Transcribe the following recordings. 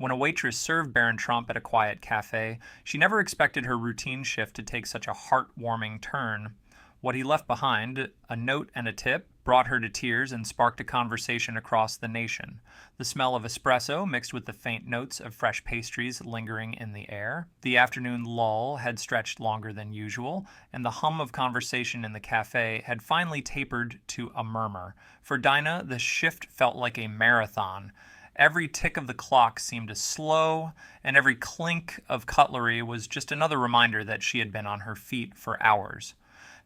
When a waitress served Barron Trump at a quiet cafe, she never expected her routine shift to take such a heartwarming turn. What he left behind, a note and a tip, brought her to tears and sparked a conversation across the nation. The smell of espresso mixed with the faint notes of fresh pastries lingering in the air. The afternoon lull had stretched longer than usual, and the hum of conversation in the cafe had finally tapered to a murmur. For Dinah, the shift felt like a marathon. Every tick of the clock seemed slow, and every clink of cutlery was just another reminder that she had been on her feet for hours.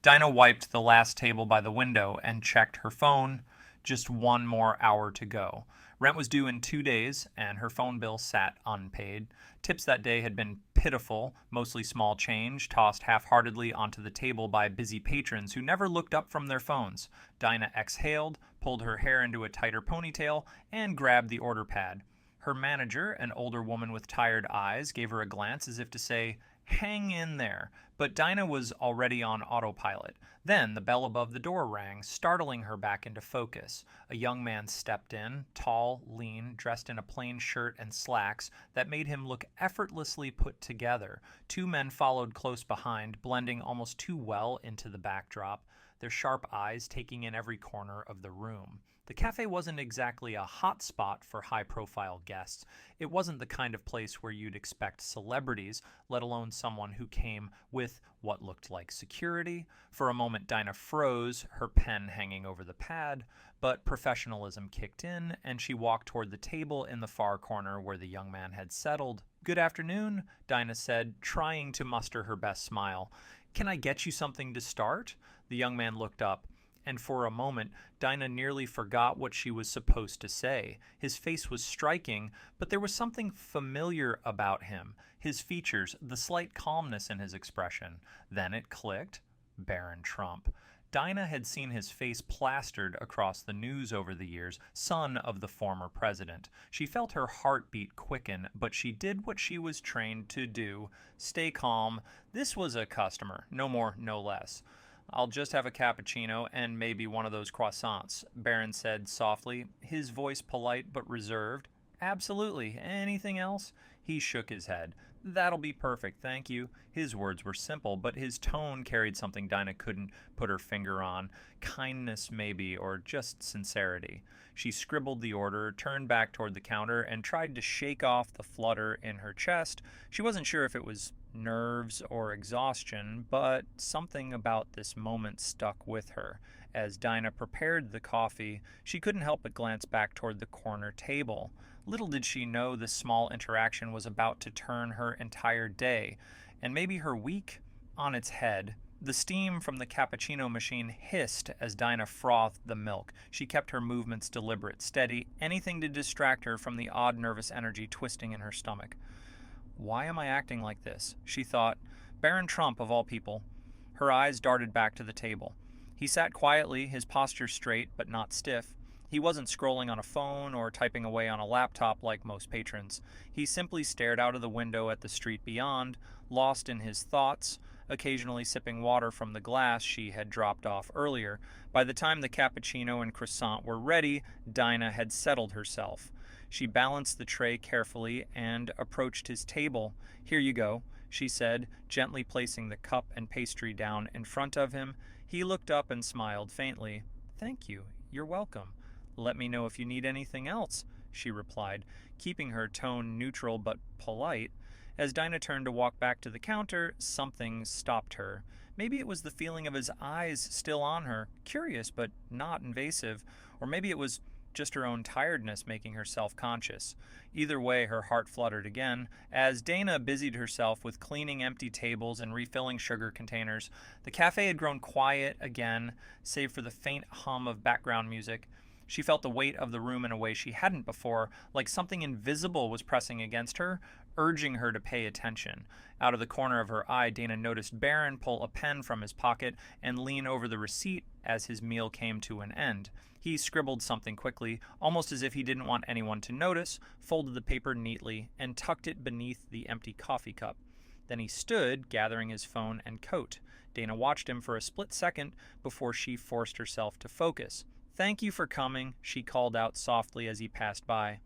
Dinah wiped the last table by the window and checked her phone. Just one more hour to go. Rent was due in 2 days, and her phone bill sat unpaid. Tips that day had been pitiful, mostly small change, tossed half-heartedly onto the table by busy patrons who never looked up from their phones. Dinah exhaled, pulled her hair into a tighter ponytail, and grabbed the order pad. Her manager, an older woman with tired eyes, gave her a glance as if to say, "Hang in there," but Dinah was already on autopilot. Then the bell above the door rang, startling her back into focus. A young man stepped in, tall, lean, dressed in a plain shirt and slacks that made him look effortlessly put together. Two men followed close behind, blending almost too well into the backdrop, their sharp eyes taking in every corner of the room. The cafe wasn't exactly a hot spot for high-profile guests. It wasn't the kind of place where you'd expect celebrities, let alone someone who came with what looked like security. For a moment, Dinah froze, her pen hanging over the pad, but professionalism kicked in, and she walked toward the table in the far corner where the young man had settled. "Good afternoon," Dinah said, trying to muster her best smile. "Can I get you something to start?" The young man looked up, and for a moment Dinah nearly forgot what she was supposed to say. His face was striking, but there was something familiar about him. His features, the slight calmness in his expression. Then it clicked. Barron Trump. Dinah had seen his face plastered across the news over the years, son of the former president. She felt her heartbeat quicken, but she did what she was trained to do. Stay calm. This was a customer, no more, no less. "I'll just have a cappuccino and maybe one of those croissants," Barron said softly, his voice polite but reserved. "Absolutely. Anything else?" He shook his head. "That'll be perfect, thank you." His words were simple, but his tone carried something Dinah couldn't put her finger on. Kindness, maybe, or just sincerity. She scribbled the order, turned back toward the counter, and tried to shake off the flutter in her chest. She wasn't sure if it was nerves or exhaustion, but something about this moment stuck with her. As Dinah prepared the coffee, she couldn't help but glance back toward the corner table. Little did she know this small interaction was about to turn her entire day, and maybe her week, on its head. The steam from the cappuccino machine hissed as Dinah frothed the milk. She kept her movements deliberate, steady, anything to distract her from the odd nervous energy twisting in her stomach. "Why am I acting like this?" she thought. Barron Trump, of all people. Her eyes darted back to the table. He sat quietly, his posture straight but not stiff. He wasn't scrolling on a phone or typing away on a laptop like most patrons. He simply stared out of the window at the street beyond, lost in his thoughts, occasionally sipping water from the glass she had dropped off earlier. By the time the cappuccino and croissant were ready, Dinah had settled herself. She balanced the tray carefully and approached his table. "Here you go," she said, gently placing the cup and pastry down in front of him. He looked up and smiled faintly. "Thank you. You're welcome." "Let me know if you need anything else," she replied, keeping her tone neutral but polite. As Dinah turned to walk back to the counter, something stopped her. Maybe it was the feeling of his eyes still on her, curious but not invasive, or maybe it was just her own tiredness making her self-conscious. Either way, her heart fluttered again. As Dana busied herself with cleaning empty tables and refilling sugar containers, the cafe had grown quiet again, save for the faint hum of background music. She felt the weight of the room in a way she hadn't before, like something invisible was pressing against her, urging her to pay attention. Out of the corner of her eye, Dana noticed Barron pull a pen from his pocket and lean over the receipt as his meal came to an end. He scribbled something quickly, almost as if he didn't want anyone to notice, folded the paper neatly, and tucked it beneath the empty coffee cup. Then he stood, gathering his phone and coat. Dana watched him for a split second before she forced herself to focus. "Thank you for coming," she called out softly as he passed by.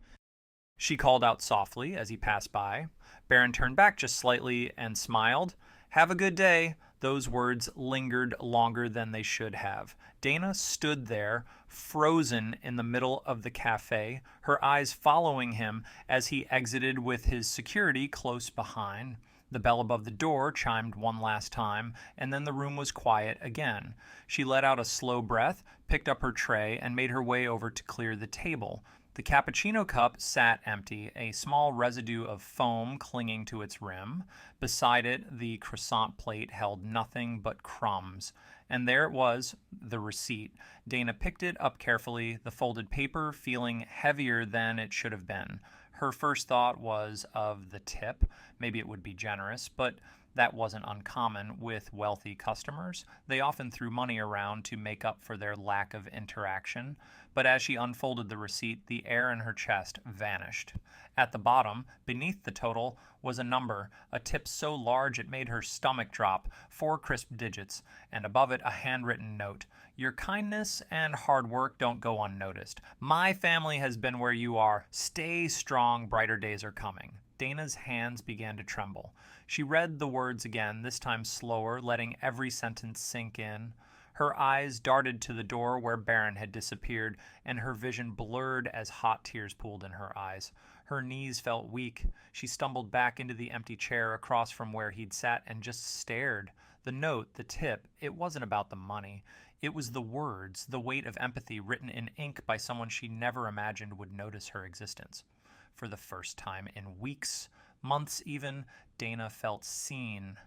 She called out softly as he passed by. Barron turned back just slightly and smiled. Have a good day. Those words lingered longer than they should have. Dana stood there, frozen in the middle of the cafe, her eyes following him as he exited with his security close behind. The bell above the door chimed one last time, and then the room was quiet again. She let out a slow breath, picked up her tray, and made her way over to clear the table. The cappuccino cup sat empty, a small residue of foam clinging to its rim. Beside it, the croissant plate held nothing but crumbs. And there it was, the receipt. Dana picked it up carefully, the folded paper feeling heavier than it should have been. Her first thought was of the tip. Maybe it would be generous, but that wasn't uncommon with wealthy customers. They often threw money around to make up for their lack of interaction. But as she unfolded the receipt, the air in her chest vanished. At the bottom, beneath the total, was a number, a tip so large it made her stomach drop, 4 crisp digits, and above it a handwritten note. Your kindness and hard work don't go unnoticed. My family has been where you are. Stay strong, brighter days are coming. Dana's hands began to tremble. She read the words again, this time slower, letting every sentence sink in. Her eyes darted to the door where Barron had disappeared, and her vision blurred as hot tears pooled in her eyes. Her knees felt weak. She stumbled back into the empty chair across from where he'd sat and just stared. The note, the tip, it wasn't about the money. It was the words, the weight of empathy written in ink by someone she never imagined would notice her existence. For the first time in weeks, months even, Dana felt seen.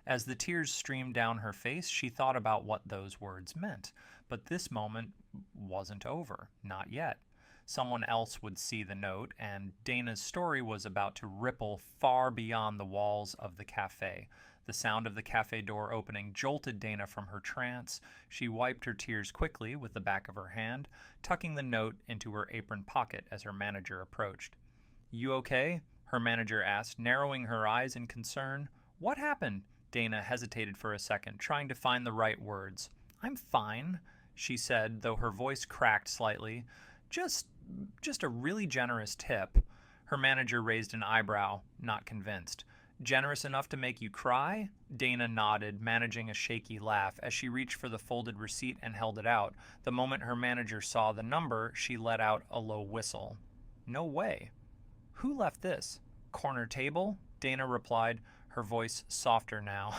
As the tears streamed down her face, she thought about what those words meant. But this moment wasn't over. Not yet. Someone else would see the note, and Dana's story was about to ripple far beyond the walls of the cafe. The sound of the cafe door opening jolted Dana from her trance. She wiped her tears quickly with the back of her hand, tucking the note into her apron pocket as her manager approached. You okay? Her manager asked, narrowing her eyes in concern. What happened? Dana hesitated for a second, trying to find the right words. I'm fine, she said, though her voice cracked slightly. Just a really generous tip. Her manager raised an eyebrow, not convinced. Generous enough to make you cry? Dana nodded, managing a shaky laugh as she reached for the folded receipt and held it out. The moment her manager saw the number, she let out a low whistle. No way. Who left this? Corner table? Dana replied, her voice softer now.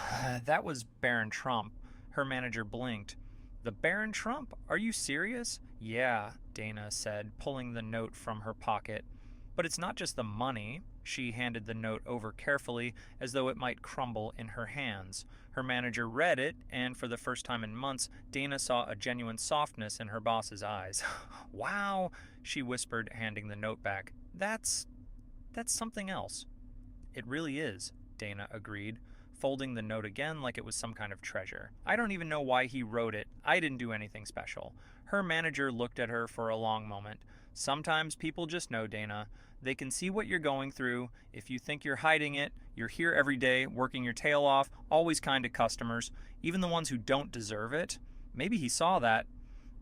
That was Barron Trump. Her manager blinked. The Barron Trump? Are you serious? Yeah, Dana said, pulling the note from her pocket. But it's not just the money. She handed the note over carefully, as though it might crumble in her hands. Her manager read it, and for the first time in months, Dana saw a genuine softness in her boss's eyes. Wow, she whispered, handing the note back. That's something else. It really is, Dana agreed, folding the note again like it was some kind of treasure. I don't even know why he wrote it. I didn't do anything special. Her manager looked at her for a long moment. Sometimes people just know, Dana. They can see what you're going through. If you think you're hiding it, you're here every day, working your tail off, always kind to customers, even the ones who don't deserve it. Maybe he saw that.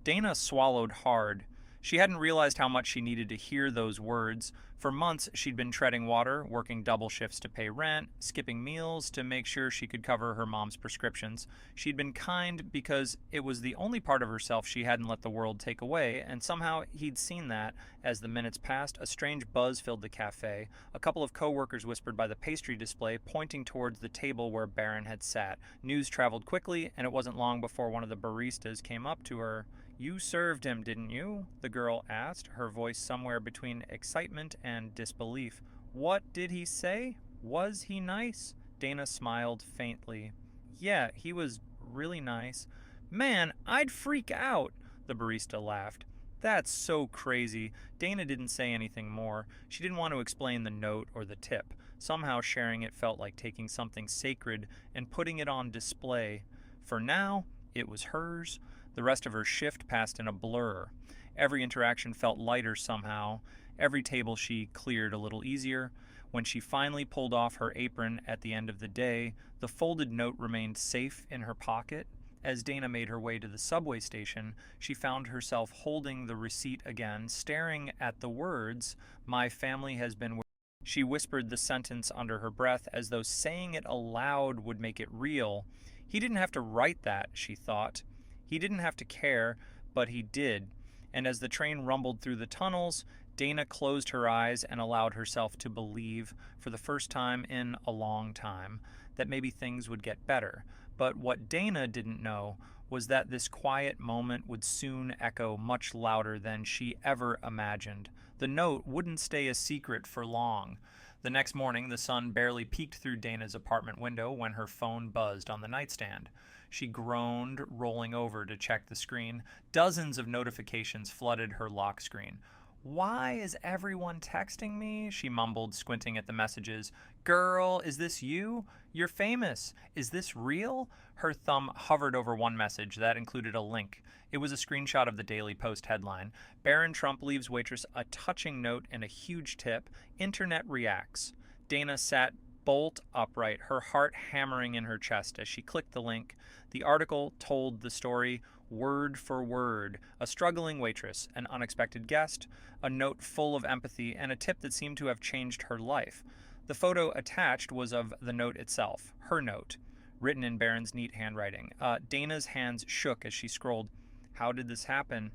Dana swallowed hard. She hadn't realized how much she needed to hear those words. For months, she'd been treading water, working double shifts to pay rent, skipping meals to make sure she could cover her mom's prescriptions. She'd been kind because it was the only part of herself she hadn't let the world take away, and somehow he'd seen that. As the minutes passed, a strange buzz filled the cafe. A couple of coworkers whispered by the pastry display, pointing towards the table where Barron had sat. News traveled quickly, and it wasn't long before one of the baristas came up to her. You served him, didn't you? The girl asked, her voice somewhere between excitement and disbelief. What did he say? Was he nice? Dana smiled faintly. Yeah, he was really nice. Man, I'd freak out, the barista laughed. That's so crazy. Dana didn't say anything more. She didn't want to explain the note or the tip. Somehow sharing it felt like taking something sacred and putting it on display. For now, it was hers. The rest of her shift passed in a blur. Every interaction felt lighter somehow. Every table she cleared a little easier. When she finally pulled off her apron at the end of the day, the folded note remained safe in her pocket. As Dana made her way to the subway station, she found herself holding the receipt again, staring at the words, "My family has been..." She whispered the sentence under her breath as though saying it aloud would make it real. He didn't have to write that, she thought. He didn't have to care, but he did. And as the train rumbled through the tunnels, Dana closed her eyes and allowed herself to believe, for the first time in a long time, that maybe things would get better. But what Dana didn't know was that this quiet moment would soon echo much louder than she ever imagined. The note wouldn't stay a secret for long. The next morning, the sun barely peeked through Dana's apartment window when her phone buzzed on the nightstand. She groaned, rolling over to check the screen. Dozens of notifications flooded her lock screen. "Why is everyone texting me?" she mumbled, squinting at the messages. "Girl, is this you? You're famous. Is this real?" Her thumb hovered over one message that included a link. It was a screenshot of the Daily Post headline. Barron Trump leaves waitress a touching note and a huge tip. Internet reacts. Dana sat bolt upright, her heart hammering in her chest as she clicked the link. The article told the story word for word. A struggling waitress, an unexpected guest, a note full of empathy, and a tip that seemed to have changed her life. The photo attached was of the note itself, her note, written in Barron's neat handwriting. Dana's hands shook as she scrolled. How did this happen?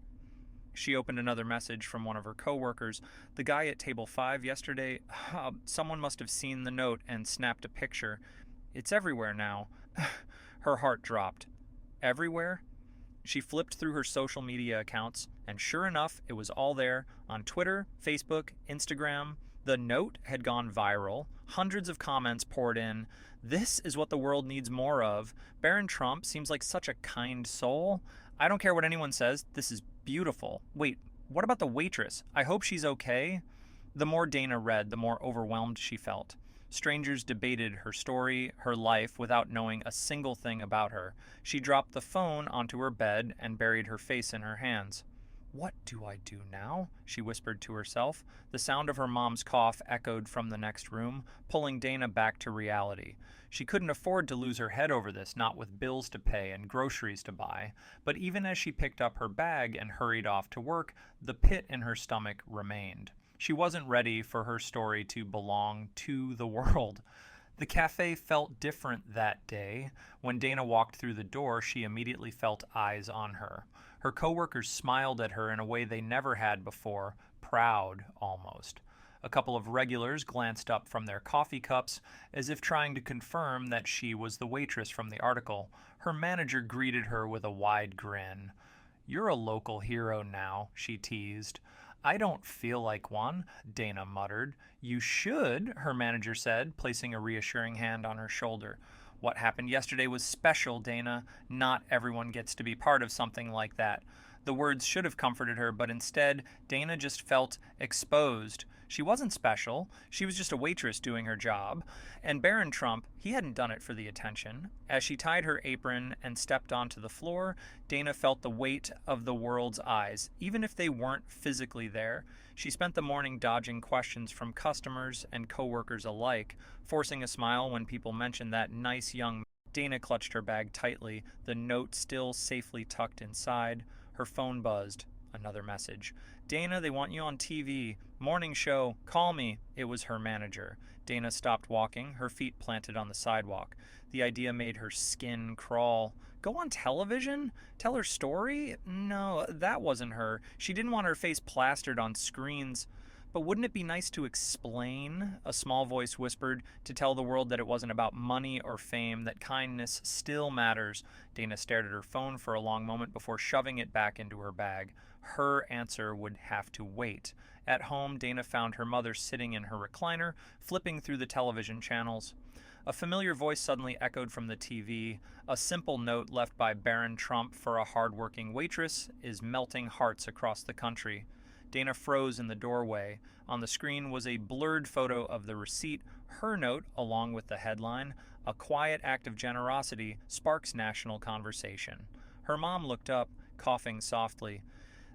She opened another message from one of her coworkers. "The guy at table 5 yesterday, someone must have seen the note and snapped a picture. It's everywhere now." Her heart dropped. Everywhere? She flipped through her social media accounts, and sure enough, it was all there, on Twitter, Facebook, Instagram. The note had gone viral. Hundreds of comments poured in. "This is what the world needs more of. Barron Trump seems like such a kind soul. I don't care what anyone says. This is beautiful. Wait, what about the waitress? I hope she's okay." The more Dana read, the more overwhelmed she felt. Strangers debated her story, her life, without knowing a single thing about her. She dropped the phone onto her bed and buried her face in her hands. "What do I do now?" she whispered to herself. The sound of her mom's cough echoed from the next room, pulling Dana back to reality. She couldn't afford to lose her head over this, not with bills to pay and groceries to buy. But even as she picked up her bag and hurried off to work, the pit in her stomach remained. She wasn't ready for her story to belong to the world. The cafe felt different that day. When Dana walked through the door, she immediately felt eyes on her. Her coworkers smiled at her in a way they never had before, proud almost. A couple of regulars glanced up from their coffee cups as if trying to confirm that she was the waitress from the article. Her manager greeted her with a wide grin. "You're a local hero now," she teased. "I don't feel like one," Dana muttered. "You should," her manager said, placing a reassuring hand on her shoulder. "What happened yesterday was special, Dana. Not everyone gets to be part of something like that." The words should have comforted her, but instead, Dana just felt exposed. She wasn't special. She was just a waitress doing her job. And Barron Trump, he hadn't done it for the attention. As she tied her apron and stepped onto the floor, Dana felt the weight of the world's eyes, even if they weren't physically there. She spent the morning dodging questions from customers and coworkers alike, forcing a smile when people mentioned that nice young man. Dana clutched her bag tightly, the note still safely tucked inside. Her phone buzzed. Another message. "Dana, they want you on TV. Morning show. Call me." It was her manager. Dana stopped walking, her feet planted on the sidewalk. The idea made her skin crawl. Go on television? Tell her story? No, that wasn't her. She didn't want her face plastered on screens. But wouldn't it be nice to explain? A small voice whispered, to tell the world that it wasn't about money or fame, that kindness still matters. Dana stared at her phone for a long moment before shoving it back into her bag. Her answer would have to wait. At home, Dana found her mother sitting in her recliner, flipping through the television channels. A familiar voice suddenly echoed from the TV. A simple note left by Barron Trump for a hardworking waitress is melting hearts across the country. Dana froze in the doorway. On the screen was a blurred photo of the receipt. Her note, along with the headline, "A quiet act of generosity sparks national conversation." Her mom looked up, coughing softly.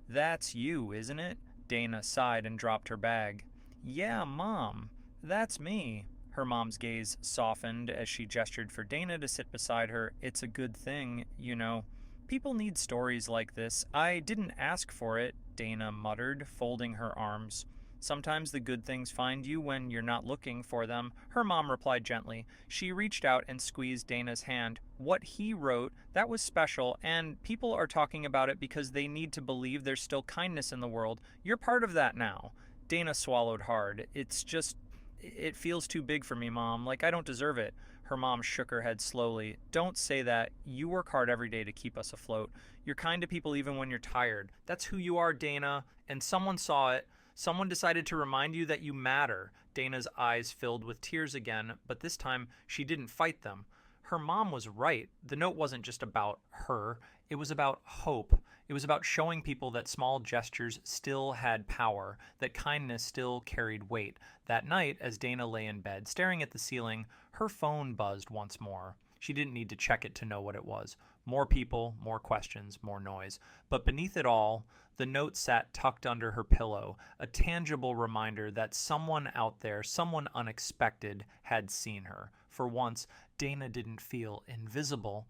"That's you, isn't it?" Dana sighed and dropped her bag. "Yeah, Mom, that's me." Her mom's gaze softened as she gestured for Dana to sit beside her. It's a good thing, you know. People need stories like this. I didn't ask for it, Dana muttered, folding her arms. Sometimes the good things find you when you're not looking for them, her mom replied gently. She reached out and squeezed Dana's hand. What he wrote, that was special, and people are talking about it because they need to believe there's still kindness in the world. You're part of that now. Dana swallowed hard. It feels too big for me, Mom. Like I don't deserve it. Her mom shook her head slowly. Don't say that. You work hard every day to keep us afloat. You're kind to people even when you're tired. That's who you are, Dana. And someone saw it. Someone decided to remind you that you matter. Dana's eyes filled with tears again, but this time she didn't fight them. Her mom was right. The note wasn't just about her. It was about hope. It was about showing people that small gestures still had power, that kindness still carried weight. That night, as Dana lay in bed, staring at the ceiling, her phone buzzed once more. She didn't need to check it to know what it was. More people, more questions, more noise. But beneath it all, the note sat tucked under her pillow, a tangible reminder that someone out there, someone unexpected, had seen her. For once, Dana didn't feel invisible.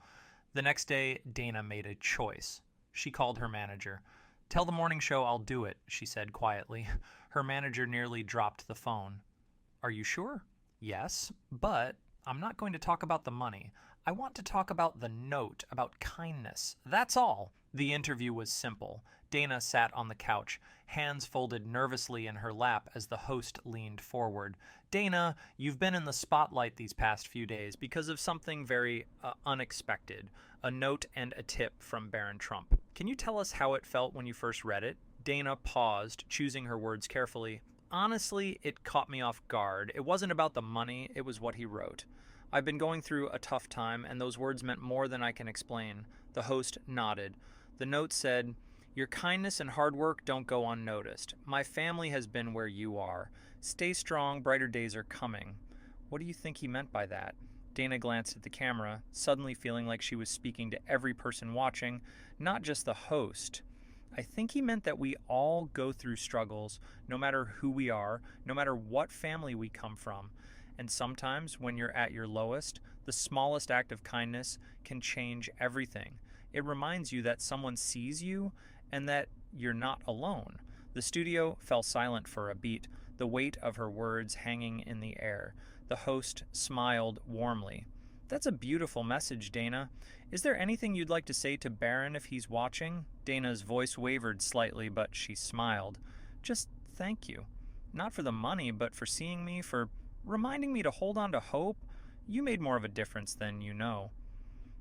The next day, Dana made a choice. She called her manager. "Tell the morning show I'll do it," she said quietly. Her manager nearly dropped the phone. "Are you sure?" "Yes, but I'm not going to talk about the money. I want to talk about the note, about kindness. That's all." The interview was simple. Dana sat on the couch, hands folded nervously in her lap as the host leaned forward. "Dana, you've been in the spotlight these past few days because of something very unexpected. A note and a tip from Barron Trump. Can you tell us how it felt when you first read it?" Dana paused, choosing her words carefully. "Honestly, it caught me off guard. It wasn't about the money, it was what he wrote. I've been going through a tough time, and those words meant more than I can explain." The host nodded. The note said, "Your kindness and hard work don't go unnoticed. My family has been where you are. Stay strong, brighter days are coming." What do you think he meant by that? Dana glanced at the camera, suddenly feeling like she was speaking to every person watching, not just the host. "I think he meant that we all go through struggles, no matter who we are, no matter what family we come from. And sometimes, when you're at your lowest, the smallest act of kindness can change everything. It reminds you that someone sees you and that you're not alone." The studio fell silent for a beat, the weight of her words hanging in the air. The host smiled warmly. "That's a beautiful message, Dana. Is there anything you'd like to say to Barron if he's watching?" Dana's voice wavered slightly, but she smiled. "Just thank you. Not for the money, but for seeing me, for reminding me to hold on to hope. You made more of a difference than you know."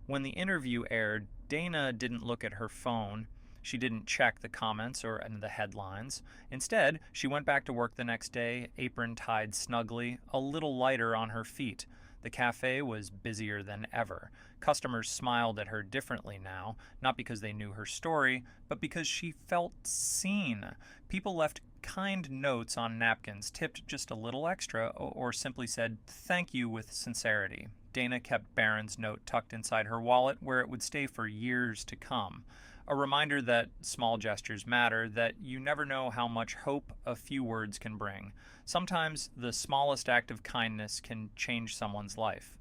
When the interview aired, Dana didn't look at her phone. She didn't check the comments or the headlines. Instead, she went back to work the next day, apron tied snugly, a little lighter on her feet. The cafe was busier than ever. Customers smiled at her differently now, not because they knew her story, but because she felt seen. People left kind notes on napkins, tipped just a little extra, or simply said thank you with sincerity. Dana kept Barron's note tucked inside her wallet, where it would stay for years to come. A reminder that small gestures matter, that you never know how much hope a few words can bring. Sometimes the smallest act of kindness can change someone's life.